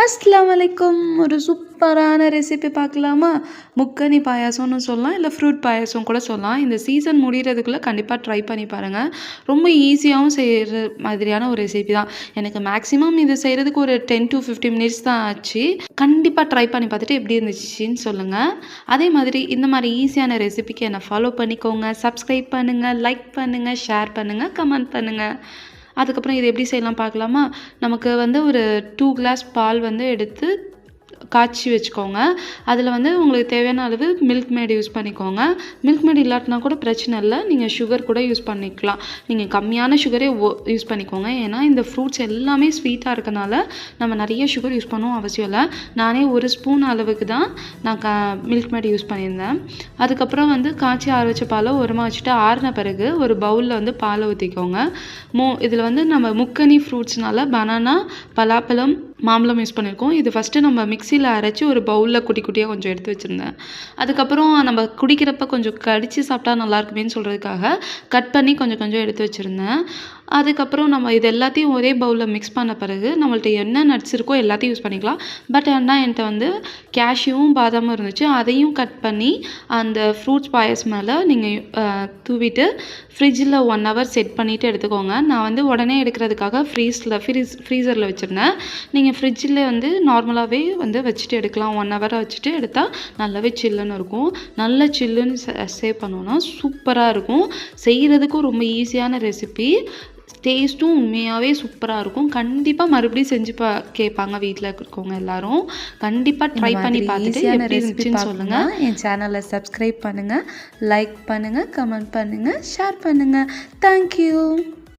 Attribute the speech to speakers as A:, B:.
A: அஸ்ஸலாமு அலைக்கும். ஒரு சூப்பரான ரெசிபி பார்க்கலாமா? முக்கனி பாயாசம்னு சொல்லலாம், இல்லை ஃப்ரூட் பாயாசம் கூட சொல்லலாம். இந்த சீசன் முடிகிறதுக்குள்ளே கண்டிப்பாக ட்ரை பண்ணி பாருங்கள். ரொம்ப ஈஸியாகவும் செய்கிற மாதிரியான ஒரு ரெசிபி தான். எனக்கு மேக்ஸிமம் இது செய்கிறதுக்கு ஒரு 10 to 15 மினிட்ஸ் தான் ஆச்சு. கண்டிப்பாக ட்ரை பண்ணி பார்த்துட்டு எப்படி இருந்துச்சுன்னு சொல்லுங்கள். அதே மாதிரி இந்த மாதிரி ஈஸியான ரெசிபிக்கு என்னை ஃபாலோ பண்ணிக்கோங்க. சப்ஸ்கிரைப் பண்ணுங்கள், லைக் பண்ணுங்கள், ஷேர் பண்ணுங்கள், கமெண்ட் பண்ணுங்கள். அதுக்கப்புறம் இது எப்படி செய்யலாம் பார்க்கலாமா? நமக்கு ஒரு 2 கிளாஸ் பால் எடுத்து காய்ச்சி வச்சுக்கோங்க. அதில் உங்களுக்கு தேவையான அளவு மில்க் மேட் யூஸ் பண்ணிக்கோங்க. மில்க் மேட் இல்லாட்டினா கூட பிரச்சனை இல்லை, நீங்கள் சுகர் கூட யூஸ் பண்ணிக்கலாம். நீங்கள் கம்மியான சுகரே யூஸ் பண்ணிக்கோங்க. ஏன்னா இந்த ஃப்ரூட்ஸ் எல்லாமே ஸ்வீட்டாக இருக்கனால நம்ம நிறைய சுகர் யூஸ் பண்ணவும் அவசியம் இல்லை. நானே 1 ஸ்பூன் அளவுக்கு தான் நான் மில்க் மேட் யூஸ் பண்ணியிருந்தேன். அதுக்கப்புறம் காய்ச்சி ஆற வச்ச பாலை ஓரமாக வச்சுட்டு ஆறின பிறகு ஒரு பவுலில் பாலை ஊற்றிக்கோங்க. இதில் நம்ம முக்கனி ஃப்ரூட்ஸ்னால பனானா, பலாப்பழம், மாம்பழம் யூஸ் பண்ணியிருக்கோம். இது ஃபஸ்ட்டு நம்ம மிக்சியில் அரைச்சி ஒரு பவுலில் குட்டி குட்டியாக கொஞ்சம் எடுத்து வச்சுருந்தேன். அதுக்கப்புறம் நம்ம குடிக்கிறப்ப கொஞ்சம் கடித்து சாப்பிட்டா நல்லாயிருக்குமேன்னு சொல்கிறதுக்காக கட் பண்ணி கொஞ்சம் கொஞ்சம் எடுத்து வச்சுருந்தேன். அதுக்கப்புறம் நம்ம இது எல்லாத்தையும் ஒரே பவுலில் மிக்ஸ் பண்ண பிறகு நம்மள்ட்ட என்ன நட்ஸ் இருக்கோ எல்லாத்தையும் யூஸ் பண்ணிக்கலாம். பட் ஆனால் என்கிட்ட கேஷ்யூவும் பாதாமும் இருந்துச்சு. அதையும் கட் பண்ணி அந்த ஃப்ரூட்ஸ் பாயாசம் மேலே நீங்கள் தூவிட்டு ஃப்ரிட்ஜில் 1 hour செட் பண்ணிவிட்டு எடுத்துக்கோங்க. நான் உடனே எடுக்கிறதுக்காக ஃப்ரீசரில் வச்சுருந்தேன். நீங்கள் ஃப்ரிட்ஜில் நார்மலாகவே வச்சுட்டு எடுக்கலாம். 1 hour வச்சுட்டு எடுத்தால் நல்லாவே சில்லுன்னு இருக்கும். நல்ல சில்லுன்னு சேவ் பண்ணோன்னா சூப்பராக இருக்கும். செய்கிறதுக்கும் ரொம்ப ஈஸியான ரெசிபி. டேஸ்ட்டும் உண்மையாகவே சூப்பராக இருக்கும். கண்டிப்பாக மறுபடியும் செஞ்சு கேட்பாங்க வீட்டில் இருக்கவங்க எல்லாரும். கண்டிப்பாக ட்ரை பண்ணி பார்த்துட்டு எப்படி இருந்துச்சுன்னு சொல்லுங்கள். என் சேனலை சப்ஸ்கிரைப் பண்ணுங்கள், லைக் பண்ணுங்கள், கமெண்ட் பண்ணுங்கள், ஷேர் பண்ணுங்கள். தேங்க்யூ.